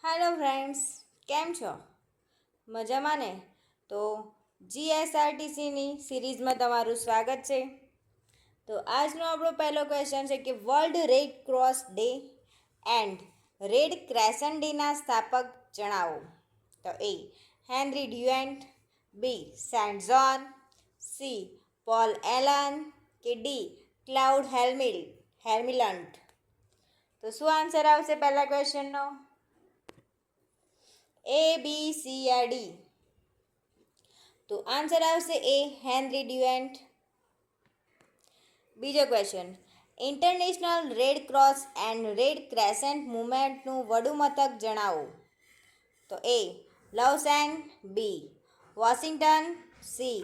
Hello friends, કેમ છો? મજામાં ને? તો જીએસઆરટીસીની સિરીઝમાં તમારું સ્વાગત છે. તો આજનો આપણો પહેલો ક્વેશ્ચન છે કે world red cross day and red crescent ડેના સ્થાપક જણાવો. તો A Henry Dunant, B Saint John, C Paul Allen કે ડી ક્લાઉડ હેમિલન્ટ. તો શું આન્સર આવશે પહેલા ક્વેશ્ચનનો? એ, બી, સી યા ડી? તો આન્સર આવશે એ હેનરી ડ્યુએન્ટ. બીજો question, international red cross and red crescent મુવમેન્ટનું વડું મથક જણાવો. તો A Lausanne, B Washington, C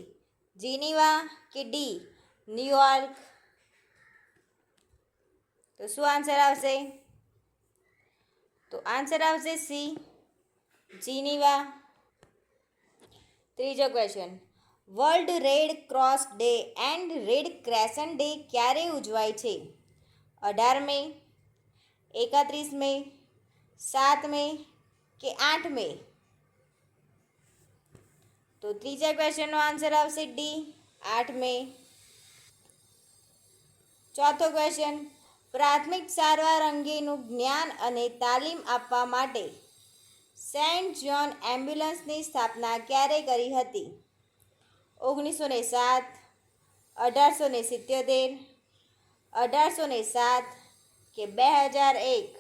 Geneva કે ડી ન્યુયોર્ક. તો શું આન્સર આવશે? તો આન્સર આવશે સી જીનીવા. ત્રીજો question, world red cross day and red crescent day ક્યારે ઉજવાય છે? 18 મે, 31 મે, 7 મે કે 8 મે? તો ત્રીજા ક્વેશ્ચનનો આન્સર આવશે ડી 8 મે. ચોથો ક્વેશ્ચન, પ્રાથમિક સારવાર અંગેનું જ્ઞાન અને તાલીમ આપવા માટે સેન્ટ જ્હોન એમ્બ્યુલન્સની સ્થાપના ક્યારે કરી હતી? 1907, 1877, 1807 કે 2001?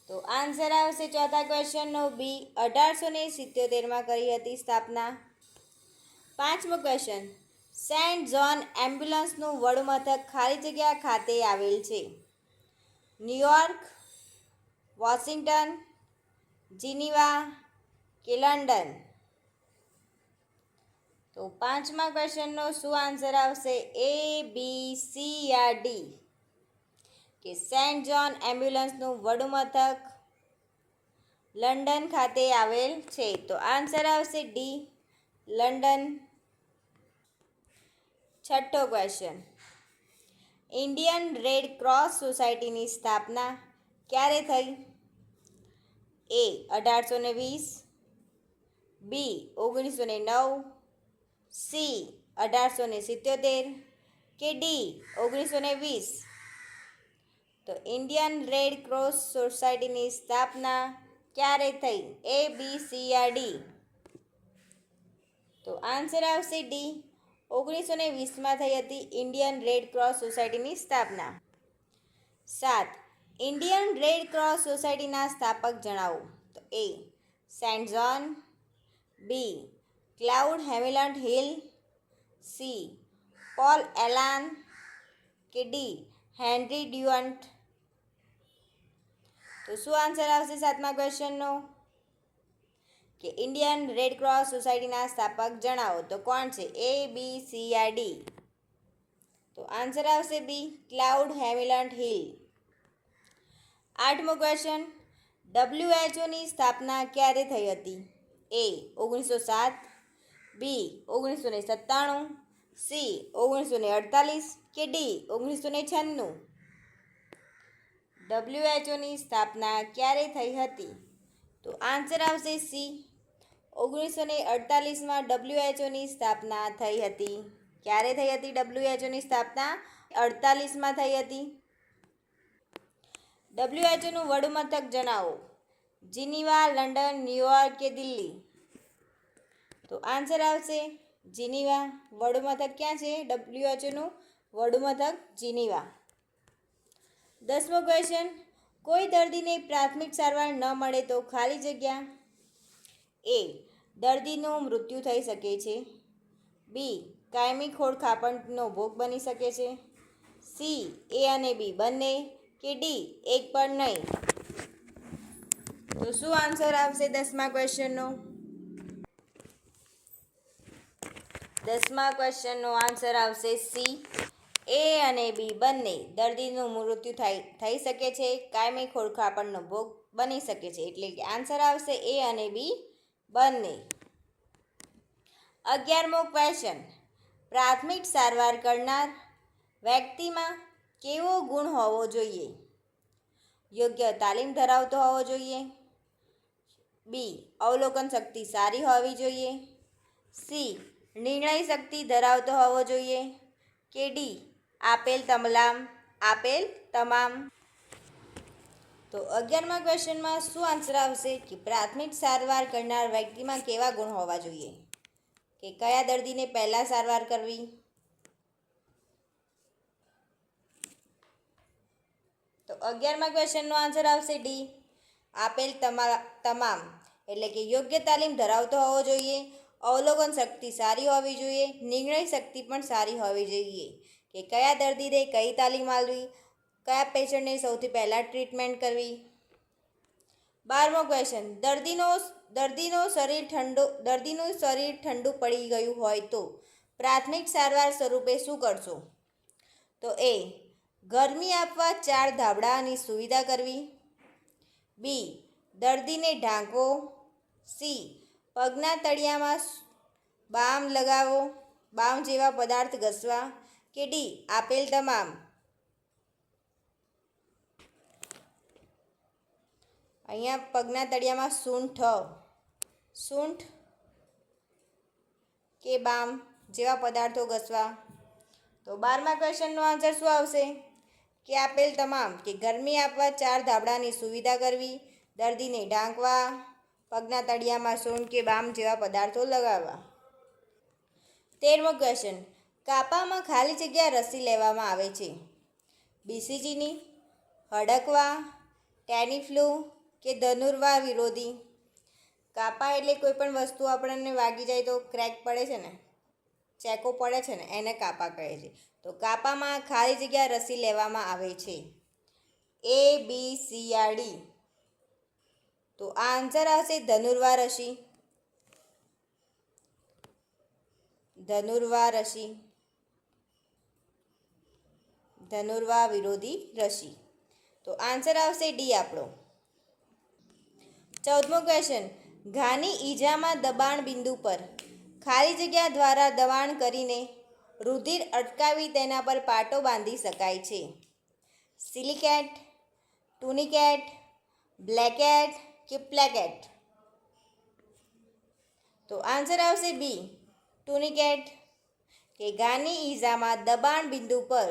તો આન્સર આવશે ચોથા ક્વેશ્ચનનો બી 1877માં કરી હતી સ્થાપના. પાંચમો ક્વેશ્ચન, સેન્ટ જ્હોન એમ્બ્યુલન્સનું વડું મથક ખાલી જગ્યા ખાતે આવેલ છે? ન્યુયોર્ક, વોશિંગ્ટન, જીનીવા કે લંડન? તો પાંચમા ક્વેશ્ચનનો શું આન્સર આવશે? એ, બી, સી યા ડી? કે સેન્ટ જ્હોન એમ્બ્યુલન્સનું વડું મથક લંડન ખાતે આવેલ છે. તો આન્સર આવશે ડી લંડન. છઠ્ઠો ક્વેશ્ચન, ઇન્ડિયન રેડ ક્રોસ સોસાયટીની સ્થાપના ક્યારે થઈ? એ 1820, બી 1909, સી 1877 કે ડી 1920? તો ઇન્ડિયન રેડ ક્રોસ સોસાયટીની સ્થાપના ક્યારે થઈ? એ, બી, સી યા ડી? તો આન્સર આવશે ડી 1920માં થઈ હતી ઇન્ડિયન રેડ ક્રોસ સોસાયટીની સ્થાપના. 7. ઇન્ડિયન રેડ ક્રોસ સોસાયટીના સ્થાપક જણાવો. તો એ સેન્ટ જ્હોન, બી ક્લાઉડ હેમિલન્ટ હિલ, સી પોલ એલાન કે ડી હેનરી ડ્યુઅન્ટ? તો શું આન્સર આવશે સાતમા ક્વેશ્ચનનો? કે ઇન્ડિયન રેડ ક્રોસ સોસાયટીના સ્થાપક જણાવો. તો કોણ છે? એ, બી, સી યા ડી? તો આન્સર આવશે બી ક્લાઉડ હેમિલન્ટ હિલ. આઠમો ક્વેશ્ચન, WHO ની સ્થાપના ક્યારે થઈ હતી? એ 1907, બી 1997, સી 1948 કે ડી 1996? WHO ની સ્થાપના ક્યારે થઈ હતી? તો આન્સર આવશે સી 1948માં WHO ની સ્થાપના થઈ હતી. ક્યારે થઈ હતી WHO ની સ્થાપના? 48માં થઈ હતી. WHO નું વડું મથક જણાવો. જીનીવા, લંડન, ન્યુયોર્ક કે દિલ્હી? તો આન્સર આવશે જીનીવા. વડું મથક ક્યાં છે WHO નું? વડું મથક જીનીવા. 10મો ક્વેશ્ચન, કોઈ દર્દીને પ્રાથમિક સારવાર ન મળે તો ખાલી જગ્યા? એ દર્દીનું મૃત્યુ થઈ શકે છે, બી કાયમી ખોડખાપણનો ભોગ બની શકે છે, સી એ અને બી બંને કે ડી એક પણ નહીં? તો શું આન્સર આવશે 10મા ક્વેશ્ચનનો? 10મા ક્વેશ્ચનનો આન્સર આવશે સી એ અને બી બંને. દર્દીનું મૃત્યુ થઈ શકે છે, કાયમી ખોડખાપણનો ભોગ બની શકે છે. એટલે કે આન્સર આવશે એ અને બી બંને. 11મો ક્વેશ્ચન, પ્રાથમિક સારવાર કરનાર વ્યક્તિમાં કેવો ગુણ હોવો જોઈએ? યોગ્ય તાલીમ ધરાવતો હોવો જોઈએ. બી. અવલોકન શક્તિ સારી હોવી જોઈએ. સી. નિર્ણય શક્તિ ધરાવતો હોવો જોઈએ. કે ડી. આપેલ તમામ. તો 11મા ક્વેશ્ચનમાં શું આન્સર આવશે કે પ્રાથમિક સારવાર કરનાર વ્યક્તિમાં કેવા ગુણ હોવા જોઈએ? કે કયા દર્દીને પહેલાં સારવાર કરવી? તો 11મા ક્વેશ્ચનનો આન્સર આવશે ડી. આપેલ તમામ. એટલે કે યોગ્ય તાલીમ ધરાવતો હોવો જોઈએ, અવલોકન શક્તિ સારી હોવી જોઈએ, નિર્ણય શક્તિ પણ સારી હોવી જોઈએ. કે કયા દર્દીને કઈ તાલીમ આપવી, કયા પેશન્ટને સૌથી પહેલાં ટ્રીટમેન્ટ કરવી. 12મો ક્વેશ્ચન, દર્દીનું શરીર ઠંડુ પડી ગયું હોય તો પ્રાથમિક સારવાર સ્વરૂપે શું કરશો? તો એ. ગરમી આપવા 4 ધાબળાની સુવિધા કરવી. બી. દર્દીને ઢાંકવો. સી. પગના તળિયામાં બામ જેવા પદાર્થ ઘસવા. કે ડી. આપેલ તમામ. અહીંયા પગના તળિયામાં સૂંઠ કે બામ જેવા પદાર્થો ઘસવા. તો 12મા ક્વેશ્ચનનો આન્સર શું આવશે? કે આપેલ તમામ. કે ગરમી આપવા 4 ધાબળાની સુવિધા કરવી, દર્દીને ઢાંકવા, પગના તળિયામાં સૂંઠ કે બામ જેવા પદાર્થો લગાવવા. 13મો ક્વેશ્ચન, કાપામાં ખાલી જગ્યા રસી લેવામાં આવે છે. બીસીજીની, હડકવા, ટેનિફ્લુ કે ધનુર્વાર વિરોધી. કાપા એટલે કોઈ પણ વસ્તુ આપણને વાગી જાય તો ક્રેક પડે છે ને, ચેકો પડે છે ને, એને કાપા કહે છે. તો કાપામાં ખાલી જગ્યા રસી લેવામાં આવે છે. એ, બી, સી યા ડી. તો આન્સર આવશે ધનુર્વાર રસી. ધનુર્વાર વિરોધી રસી. તો આન્સર આવશે ડી આપણો. 14મો ક્વેશ્ચન, ઘાની ઈજામાં દબાણ બિંદુ પર ખાલી જગ્યા દ્વારા દબાણ કરીને રુધિર અટકાવી તેના પર પાટો બાંધી શકાય છે. સિલિકેટ, ટુનિકેટ, બ્લેકેટ કે પ્લેકેટ. તો આન્સર આવશે બી. ટુનિકેટ. કે ઘાની ઈજામાં દબાણ બિંદુ પર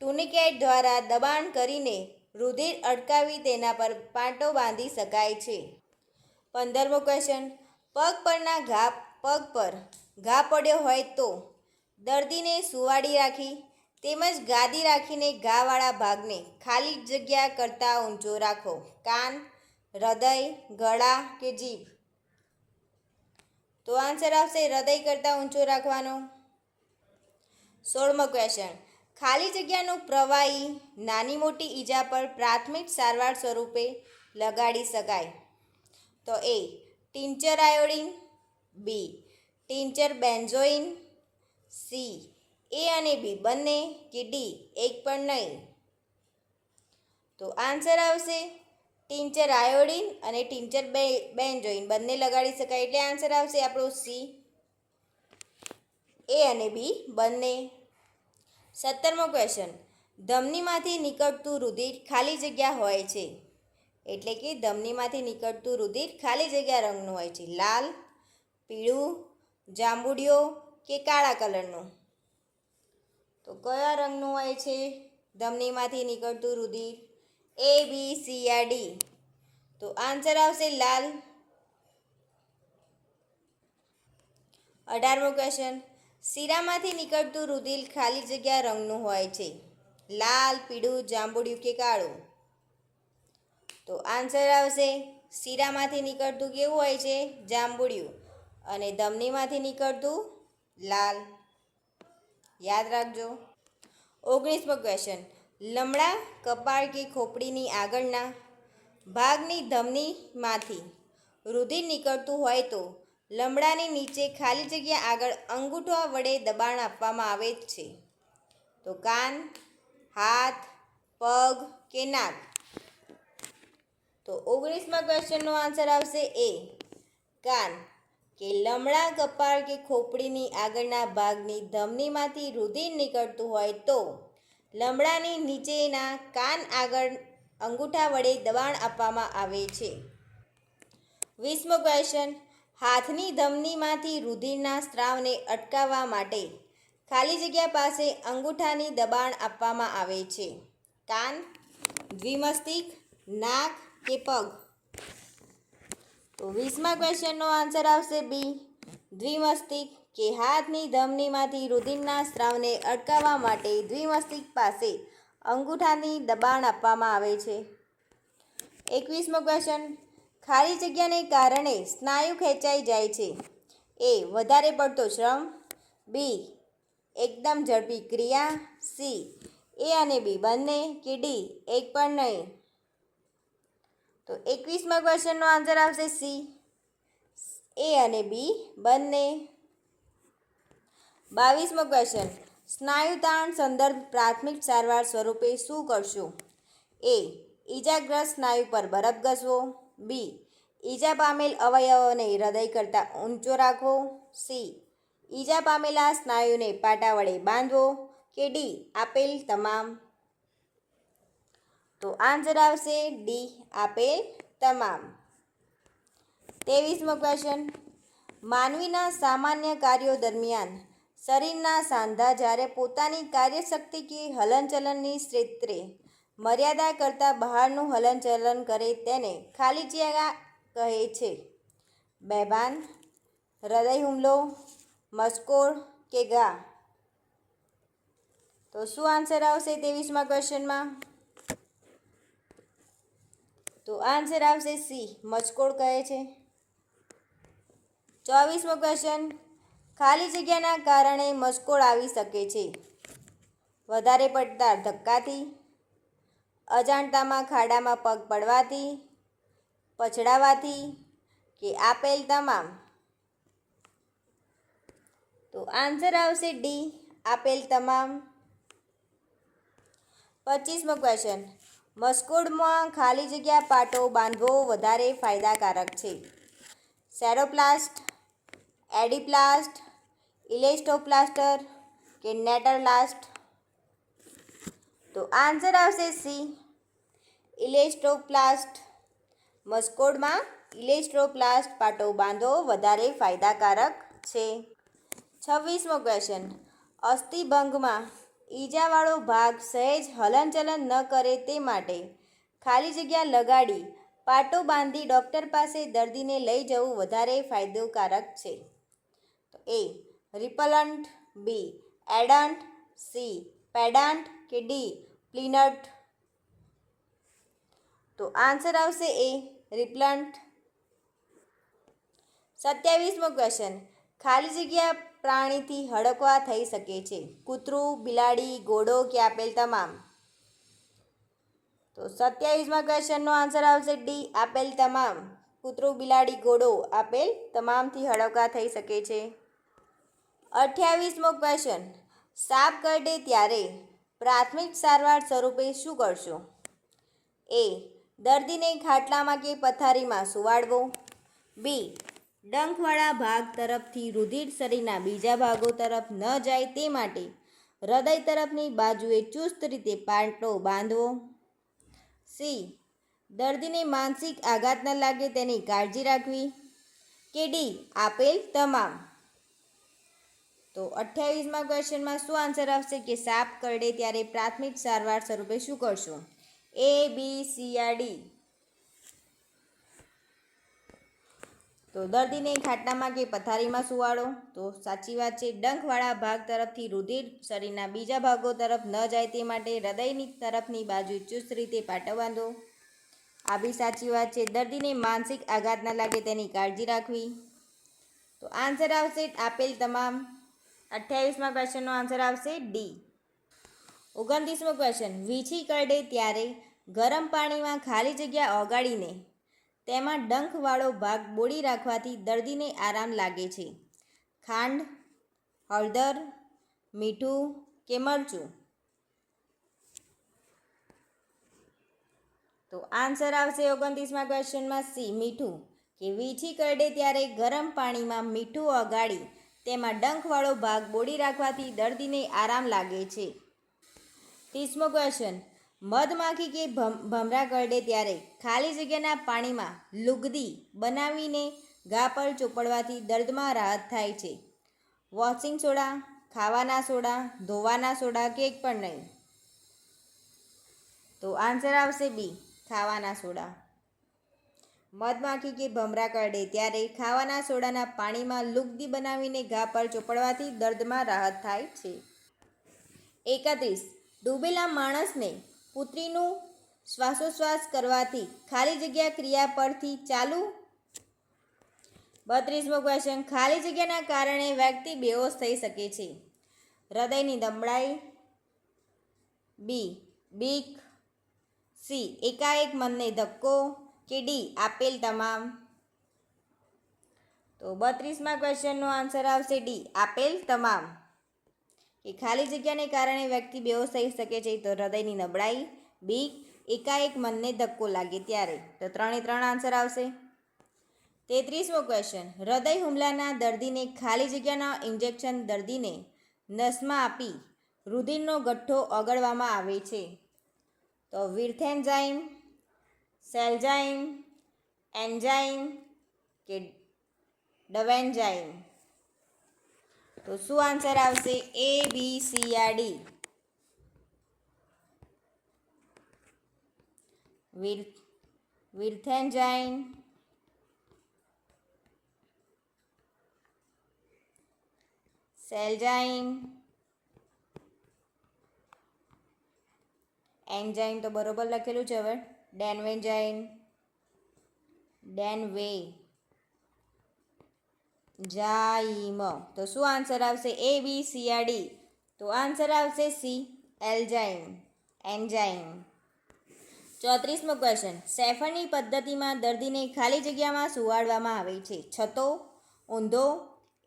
ટુનિકેટ દ્વારા દબાણ કરીને રુધિર અટકાવી તેના પર પાટો બાંધી શકાય છે. 15મો ક્વેશ્ચન, પગ પર ઘા પડ્યો હોય તો દર્દીને સુવાડી રાખી તેમજ ગાદી રાખીને ઘાવાળા ભાગને ખાલી જગ્યા કરતાં ઊંચો રાખો. કાન, હૃદય, ગળા કે જીભ. તો આન્સર આવશે હૃદય કરતાં ઊંચો રાખવાનો. 16મો ક્વેશ્ચન, ખાલી જગ્યાનું પ્રવાહી નાની મોટી ઈજા પર પ્રાથમિક સારવાર સ્વરૂપે લગાડી શકાય. તો A. Tincture iodine. B. Tincture benzoin. C. A અને બી બંને. કે ડી. એક પણ નહીં. તો આન્સર આવશે ટિંચર આયોડિન અને ટિંચર બેન્ઝોઇન બંને લગાડી શકાય. એટલે આન્સર આવશે આપણો સી. એ અને બી બંને. 17મો ક્વેશ્ચન, ધમનીમાંથી નીકળતું રુધિર ખાલી જગ્યા હોય છે. એટલે કે ધમનીમાંથી નીકળતું રુધિર ખાલી જગ્યા રંગનું હોય છે. લાલ, પીળું, જાંબુડિયો કે કાળા કલરનું. તો કયા રંગનું હોય છે ધમનીમાંથી નીકળતું રુધિર? એ, બી, સી યા ડી. તો આન્સર આવશે લાલ. 18મો ક્વેશ્ચન, શિરામાંથી નીકળતું રુધિર ખાલી જગ્યા રંગનું હોય છે. લાલ, પીળું, જાંબુડિયું કે કાળું. તો આન્સર આવશે શિરામાંથી નીકળતું કેવું હોય છે? જાંબુડિયું. અને ધમનીમાંથી નીકળતું લાલ. યાદ રાખજો. 19મો ક્વેશ્ચન, લમણા, કપાળ કે ખોપડીની આગળના ભાગની ધમનીમાંથી રુધિર નીકળતું હોય તો લમડાની નીચે ખાલી જગ્યા આગળ અંગૂઠા વડે દબાણ આપવામાં આવે છે. તો કાન, હાથ, પગ કે નાક. તો 19મા ક્વેશ્ચનનો આન્સર આવશે એ. કાન. કે લમણા, કપાળ કે ખોપડીની આગળના ભાગની ધમનીમાંથી રુધિર નીકળતું હોય તો લમડાની નીચેના કાન આગળ અંગૂઠા વડે દબાણ આપવામાં આવે છે. 20મો ક્વેશ્ચન, હાથની ધમનીમાંથી રુધિરના સ્ત્રાવને અટકાવવા માટે ખાલી જગ્યા પાસે અંગૂઠાની દબાણ આપવામાં આવે છે. કાન, દ્વિમસ્તિક, નાક કે પગ? તો 20મા ક્વેશ્ચનનો આન્સર આવશે બી, દ્વિમસ્તિક, કે હાથની ધમનીમાંથી રુધિરના સ્ત્રાવને અટકાવવા માટે દ્વિમસ્તિક પાસે અંગૂઠાની દબાણ આપવામાં આવે છે. 21મો ક્વેશ્ચન, ખાલી જગ્યાને કારણે સ્નાયુ ખેંચાઈ જાય છે. એ. વધારે પડતો શ્રમ, બી. એકદમ ઝડપી ક્રિયા, સી. એ અને બી બંને, કે ડી. એક પણ નહીં? તો 21મા ક્વેશ્ચનનો આન્સર આવશે સી, એ અને બી બંને. 22મો ક્વેશ્ચન, સ્નાયુ તાણ સંદર્ભ પ્રાથમિક સારવાર સ્વરૂપે શું કરશો? એ. ઈજાગ્રસ્ત સ્નાયુ પર બરફ ઘસવો, બી. ઈજા પામેલ અવયવોને હૃદય કરતાં ઊંચો રાખવો, સી. ઈજા પામેલા સ્નાયુને પાટા વડે બાંધવો, કે ડી. આપેલ તમામ? તો આન્સર આવશે ડી, આપેલ તમામ. 23મો ક્વેશ્ચન, માનવીના સામાન્ય કાર્યો દરમિયાન શરીરના સાંધા જ્યારે પોતાની કાર્યશક્તિ કે હલનચલનની ક્ષેત્રે મર્યાદા કરતાં બહારનું હલનચલન કરે તેને ખાલી જગ્યા કહે છે. બેભાન, હૃદય હુમલો, મસ્કોડ કે ઘા? તો શું આન્સર આવશે 23મા ક્વેશ્ચનમાં? તો આન્સર આવશે સી, મચકોડ કહે છે. 24મો ક્વેશ્ચન, ખાલી જગ્યાના કારણે મચકોડ આવી શકે છે. વધારે પડતા ધક્કાથી, અજાણતામાં ખાડામાં પગ પડવાથી, પછડાવાથી, કે આપેલ તમામ? તો આન્સર આવશે ડી, આપેલ તમામ. 25મો ક્વેશ્ચન, મસ્કોડમાં ખાલી જગ્યા પાટો બાંધવો વધારે ફાયદાકારક છે. સેરોપ્લાસ્ટ, એડીપ્લાસ્ટ, ઇલેસ્ટોપ્લાસ્ટર કે નેટરલાસ્ટ? તો આન્સર આવશે સી, ઇલેસ્ટોપ્લાસ્ટ. મસ્કોડમાં ઇલેસ્ટોપ્લાસ્ટ પાટો બાંધવો વધારે ફાયદાકારક છે. 26મો ક્વેશ્ચન, અસ્થિભંગમાં ઈજાવાળો ભાગ સહેજ હલનચલન ન કરે તે માટે ખાલી જગ્યા લગાડી પાટો બાંધી ડૉક્ટર પાસે દર્દીને લઈ જવું વધારે ફાયદાકારક છે. તો એ. રિપલન્ટ, બી. એડન્ટ, સી. પેડાન્ટ કે ડી. પ્લિનટ? તો આન્સર આવશે એ, રિપલન્ટ. 27મો ક્વેશ્ચન, ખાલી જગ્યા પ્રાણીથી હડકવા થઈ શકે છે. કૂતરું, બિલાડી, ઘોડો કે આપેલ તમામ? તો 27મા ક્વેશ્ચનનો આન્સર આવશે ડી, આપેલ તમામ. કૂતરું, બિલાડી, ઘોડો આપેલ તમામથી હડકવા થઈ શકે છે. 28મો ક્વેશ્ચન, સાપ કરડે ત્યારે પ્રાથમિક સારવાર સ્વરૂપે શું કરશો? એ. દર્દીને ખાટલામાં કે પથારીમાં સુવાડવો, બી. ડંખવાળા ભાગ તરફથી રુધિર શરીરના બીજા ભાગો તરફ ન જાય તે માટે હૃદય તરફની બાજુએ ચુસ્ત રીતે પાટો બાંધવો, સી. દર્દીને માનસિક આઘાત ન લાગે તેની કાળજી રાખવી, કે ડી. આપેલ તમામ? તો 28મા ક્વેશ્ચનમાં શું આન્સર આવશે કે સાપ કરડે ત્યારે પ્રાથમિક સારવાર સ્વરૂપે શું કરશો? એ, બી, સી યા ડી? તો દર્દીને ખાટલામાં કે પથારીમાં સુવાડો. તો સાચી વાત છે. ડંખવાળા ભાગ તરફથી રુધિર શરીરના બીજા ભાગો તરફ ન જાય તે માટે હૃદયની તરફની બાજુ ચુસ્ત રીતે પાટો બાંધો. આ બી સાચી વાત છે. દર્દીને માનસિક આઘાત ન લાગે તેની કાળજી રાખવી. તો આન્સર આવશે આપેલ તમામ. 28મા ક્વેશ્ચનનો આન્સર આવશે ડી. 29મો ક્વેશ્ચન, વીછી કરડે ત્યારે ગરમ પાણીમાં ખાલી જગ્યા ઓગાળીને તેમાં ડંખવાળો ભાગ બોળી રાખવાથી દર્દીને આરામ લાગે છે. ખાંડ, હળદર, મીઠું કે મરચું? તો આન્સર આવશે 29મા ક્વેશ્ચનમાં સી, મીઠું. કે વીછી કરડે ત્યારે ગરમ પાણીમાં મીઠું ઓગાળી તેમાં ડંખવાળો ભાગ બોળી રાખવાથી દર્દીને આરામ લાગે છે. 30મો ક્વેશ્ચન, મધમાખી કે ભમરા કરડે ત્યારે ખાલી જગ્યાના પાણીમાં લુગદી બનાવીને ઘા પર ચોપડવાથી દર્દમાં રાહત થાય છે. વોશિંગ સોડા, ખાવાના સોડા, ધોવાના સોડા કે એક પણ નહીં. તો આન્સર આવશે બી, ખાવાના સોડા. મધમાખી કે ભમરા કરડે ત્યારે ખાવાના સોડાના પાણીમાં લુગદી બનાવીને ઘા પર ચોપડવાથી દર્દમાં રાહત થાય છે. 31. ડૂબેલા માણસને પુત્રીનું શ્વાસોશ્વાસ કરવાથી ખાલી જગ્યા ક્રિયા પરથી ચાલુ. 32મો ક્વેશ્ચન. ખાલી જગ્યાના કારણે વ્યક્તિ બેહોશ થઈ શકે છે. હૃદયની નબળાઈ, બી બીક, સી એકાએક મનને ધક્કો કે ડી આપેલ તમામ. તો 32મા ક્વેશ્ચનનો આન્સર આવશે ડી, આપેલ તમામ. કે ખાલી જગ્યાને કારણે વ્યક્તિ બેહોશ થઈ શકે છે. તો હૃદયની નબળાઈ, બીક, એકાએક મનને ધક્કો લાગે ત્યારે. તો 3 આન્સર આવશે. 33મો ક્વેશ્ચન. હૃદય હુમલાના દર્દીને ખાલી જગ્યાના ઇન્જેક્શન દર્દીને નસમાં આપી રુધિરનો ગઠ્ઠો ઓગળવામાં આવે છે. તો વિર્થેન્જાઇમ, સેલ્જાઇમ, એન્જાઇમ કે ડવેન્જાઇમ. તો શું આન્સર આવશે? એ, બી, સી યા ડી. વિર્થેન્જાઇમ, સેલ્જાઇમ, એન્જાઇમ તો બરોબર લખેલું છે. હવે ડેનવેન્જાઇમ, જાઈમ. તો શું આન્સર આવશે? એ, બી, સી યા ડી. તો આન્સર આવશે સી, એલ્જાઇમ, એન્જાઇમ. 34મો ક્વેશ્ચન. સેફરની પદ્ધતિમાં દર્દીને ખાલી જગ્યામાં સુવાડવામાં આવે છે. છતો, ઊંધો,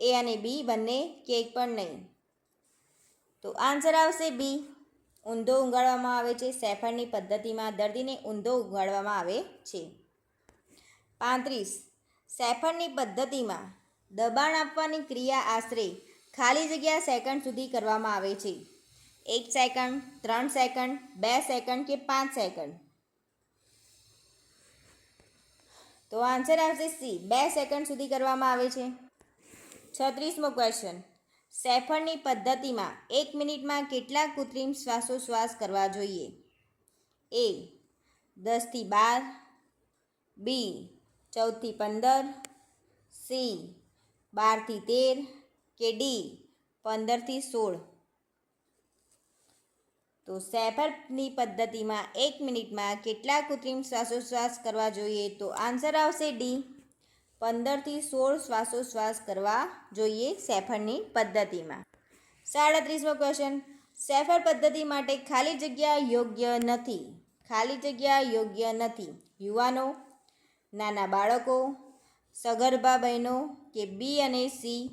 એ અને બી બંને કે એક પણ નહીં. તો આન્સર આવશે બી, ઊંધો ઊંઘાડવામાં આવે છે. સેફરની પદ્ધતિમાં દર્દીને ઊંધો ઊંઘાડવામાં આવે છે. 35. સેફરની પદ્ધતિમાં દબાણ આપવાની ક્રિયા આશરે ખાલી જગ્યા સેકન્ડ સુધી કરવામાં આવે છે. 1 સેકન્ડ, 3 સેકન્ડ, 2 સેકન્ડ કે 5 સેકન્ડ. તો આન્સર આવશે સી, 2 સેકન્ડ સુધી કરવામાં આવે છે. 36મો ક્વેશ્ચન. સેફરની પદ્ધતિમાં 1 મિનિટમાં કેટલા કૃત્રિમ શ્વાસોશ્વાસ કરવા જોઈએ? એ 10 થી 12, બી 14 થી 15, સી 12 થી 13 કે ડી 15 થી 16. તો સેફરની પદ્ધતિમાં 1 મિનિટમાં કેટલા કૃત્રિમ શ્વાસોશ્વાસ કરવા જોઈએ? તો આન્સર આવશે ડી, 15 થી 16 શ્વાસોશ્વાસ કરવા જોઈએ સેફરની પદ્ધતિમાં. 37મો ક્વેશ્ચન. સેફર પદ્ધતિ માટે ખાલી જગ્યા યોગ્ય નથી. ખાલી જગ્યા યોગ્ય નથી. યુવાનો, નાના બાળકો, સગર્ભા બહેનો કે બી અને સી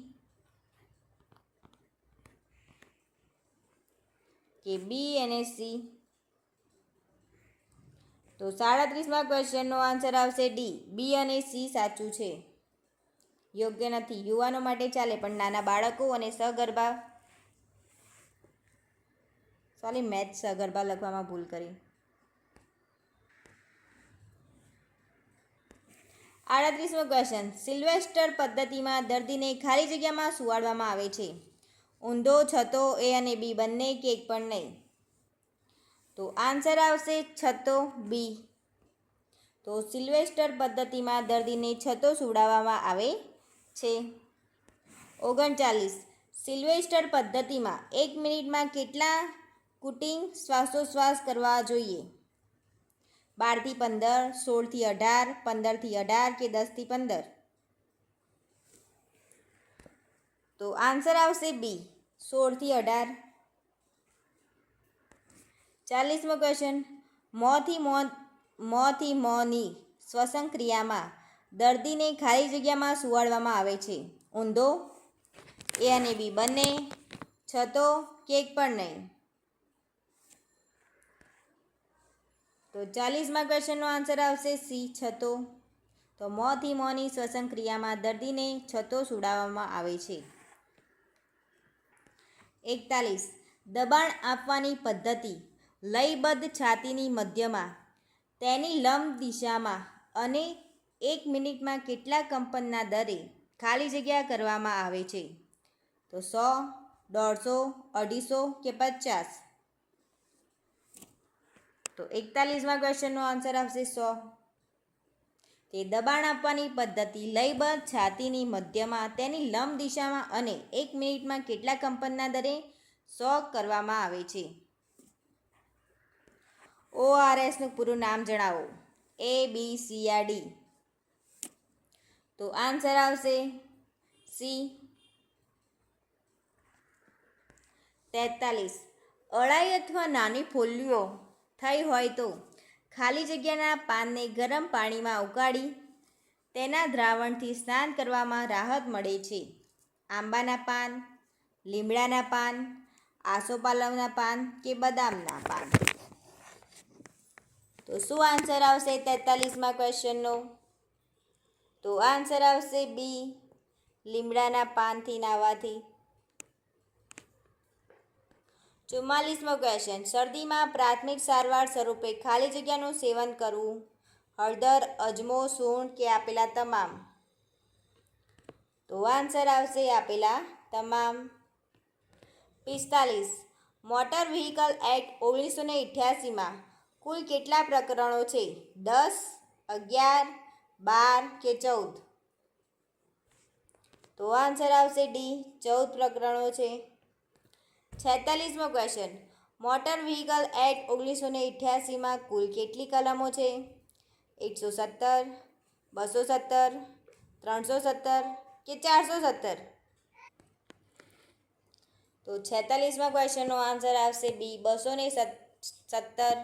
તો 37મા ક્વેશ્ચનનો આન્સર આવશે ડી, બી અને સી સાચું છે. યોગ્ય નથી. યુવાનો માટે ચાલે પણ નાના બાળકો અને સગર્ભા સગર્ભા લખવામાં ભૂલ કરી. 38મો ક્વેશ્ચન. સિલ્વેસ્ટર પદ્ધતિમાં દર્દીને ખાલી જગ્યામાં સુવાડવામાં આવે છે. ઊંધો, છતો, એ અને બી બંને કે એક પણ નહીં. તો આન્સર આવશે છતો, બી. તો સિલ્વેસ્ટર પદ્ધતિમાં દર્દીને છતો સુવડાવવામાં આવે છે. 39. સિલ્વેસ્ટર પદ્ધતિમાં 1 મિનિટમાં કેટલા કુટિંગ શ્વાસોશ્વાસ કરવા જોઈએ? 12 થી 15, 16 થી 18, 15 થી 18 કે 10 થી 15. તો આન્સર આવશે બી, 16 થી 18. 40મો ક્વેશ્ચન. મોંથી મોંની શ્વસન ક્રિયામાં દર્દીને ખાલી જગ્યામાં સુવાડવામાં આવે છે. ઊંધો, એ અને બી બંને, છતો કે એક પણ નહીં. તો 40મા ક્વેશ્ચનનો આન્સર આવશે સી, છતો. તો મોંથી મોંની શ્વસન ક્રિયામાં દર્દીને છતો સુવડાવવામાં આવે છે. 41. દબાણ આપવાની પદ્ધતિ લયબદ્ધ છાતીની મધ્યમાં તેની લંબ દિશામાં અને 1 મિનિટમાં કેટલા કંપનના દરે ખાલી જગ્યા કરવામાં આવે છે? તો 100, 150, 250 કે 50? તો 41મા ક્વેશ્ચનનો આન્સર આવશે 100. તે દબાણ આપવાની પદ્ધતિ લયબદ્ધ છાતીની મધ્યમાં તેની લંબ દિશામાં અને 1 મિનિટમાં કેટલા કંપનના દરે 100 કરવામાં આવે છે? ORSનું પૂરું નામ જણાવો. A, B, C yeah D? તો આન્સર આવશે C. 43. અળાઈ અથવા નાની ફોલ્લીઓ થઈ હોય તો ખાલી જગ્યાના પાનને ગરમ પાણીમાં ઉકાળી તેના દ્રાવણથી સ્નાન કરવામાં રાહત મળે છે. આંબાના પાન, લીમડાના પાન, આસોપાલવના પાન કે બદામના પાન? તો શું આન્સર આવશે 43મા ક્વેશ્ચનનો? તો આન્સર આવશે B, લીમડાના પાનથી નાહવાથી. 44મો ક્વેશ્ચન. શરદીમાં પ્રાથમિક સારવાર સ્વરૂપે ખાલી જગ્યાનું સેવન કરવું. હળદર, અજમો, સૂંઠ કે આપેલા તમામ? તો આન્સર આવશે આપેલા તમામ. 45. મોટર વ્હીકલ એક્ટ 1988માં કુલ કેટલા પ્રકરણો છે? 10, 11, 12 કે 14? તો આન્સર આવશે D, 14 પ્રકરણો છે. 46મો ક્વેશ્ચન. મોટર વ્હીકલ એક્ટ 1988માં કુલ કેટલી કલમો છે? 117, 217, 317 કે 417? તો 46મા ક્વેશ્ચનનો આન્સર આવશે B, 217.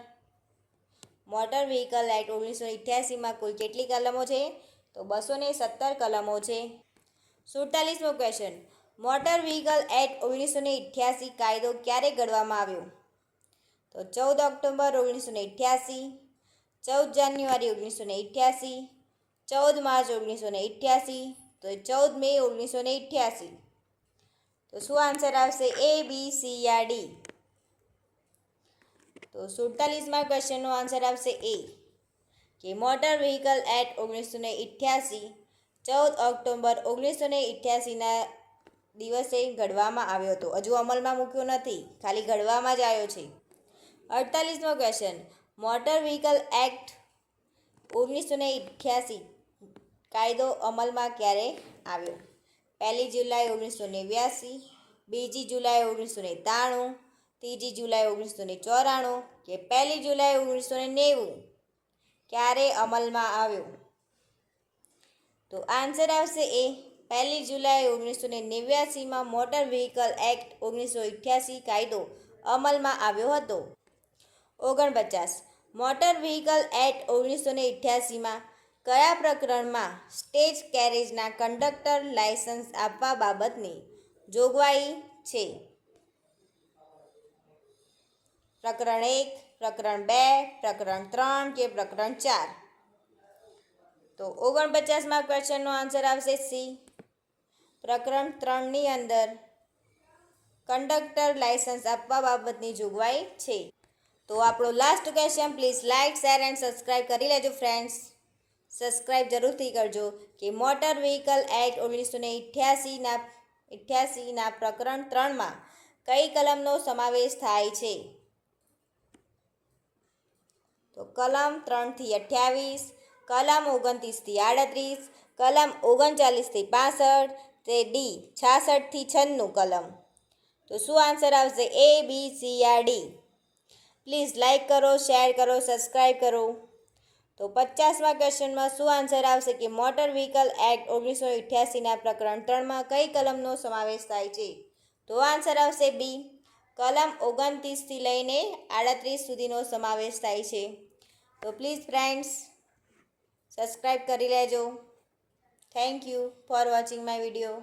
મોટર વ્હીકલ એક્ટ 1988માં કુલ કેટલી કલમો છે? તો 217 કલમો છે. 47મો ક્વેશ્ચન. મોટર વ્હીકલ એક્ટ 1988 કાયદો ક્યારે ઘડવામાં આવ્યો? તો 14 ઓક્ટોબર 1988, 14 જાન્યુઆરી 1988, 14 માર્ચ 1988, તો 14 મે 1988? તો શું આન્સર આવશે A, B, C yeah D? તો 47મા ક્વેશ્ચનનો આન્સર આવશે A, કે મોટર વ્હીકલ એક્ટ 1988 14 ઓક્ટોબર 1988ના દિવસે ઘડવામાં આવ્યો હતો. હજુ અમલમાં મૂક્યો નથી, ખાલી ઘડવામાં જ આવ્યો છે. 48મો ક્વેશ્ચન. મોટર વ્હીકલ એક્ટ 1988 કાયદો અમલમાં ક્યારે આવ્યો? 1 જુલાઈ 1989, 2 જુલાઈ 1993, 3 જુલાઈ 1994 કે 1 જુલાઈ 1990? ક્યારે અમલમાં આવ્યો? તો આન્સર આવશે A, 1 જુલાઈ 1989માં મોટર વ્હીકલ એક્ટ 1988 કાયદો અમલમાં આવ્યો હતો. 49. મોટર વ્હીકલ એક્ટ 1988માં કયા પ્રકરણમાં સ્ટેજ કેરેજના કંડક્ટર લાયસન્સ આપવા બાબતની જોગવાઈ છે? પ્રકરણ 1, પ્રકરણ 2, પ્રકરણ 3 કે પ્રકરણ 4? તો 49મા ક્વેશ્ચનનો આન્સર આવશે C, પ્રકરણ 3ની અંદર કંડક્ટર લાયસન્સ આપવા બાબતની જોગવાઈ છે. તો આપણો last question. Please like, share and subscribe કરી લેજો ફ્રેન્ડ્સ. સબસ્ક્રાઈબ જરૂરથી કરજો. કે મોટર વ્હીકલ એક્ટ 1988ના પ્રકરણ 3માં કઈ કલમનો સમાવેશ થાય છે? તો કલમ 3 થી 28, કલમ 29 થી 38, કલમ 39 થી 65 તે D, 66 થી 96 કલમ? તો શું આન્સર આવશે A, B, C yeah D? Please like કરો, શેર કરો, સબસ્ક્રાઈબ કરો. તો 50મા ક્વેશ્ચનમાં શું આન્સર આવશે? કે મોટર વ્હીકલ એક્ટ 1988ના પ્રકરણ 3માં કઈ કલમનો સમાવેશ થાય છે? તો આન્સર આવશે B, કલમ 29 થી લઈને 38 સુધીનો સમાવેશ થાય છે. તો પ્લીઝ ફ્રેન્ડ્સ સબસ્ક્રાઈબ કરી લેજો. Thank you for watching my video.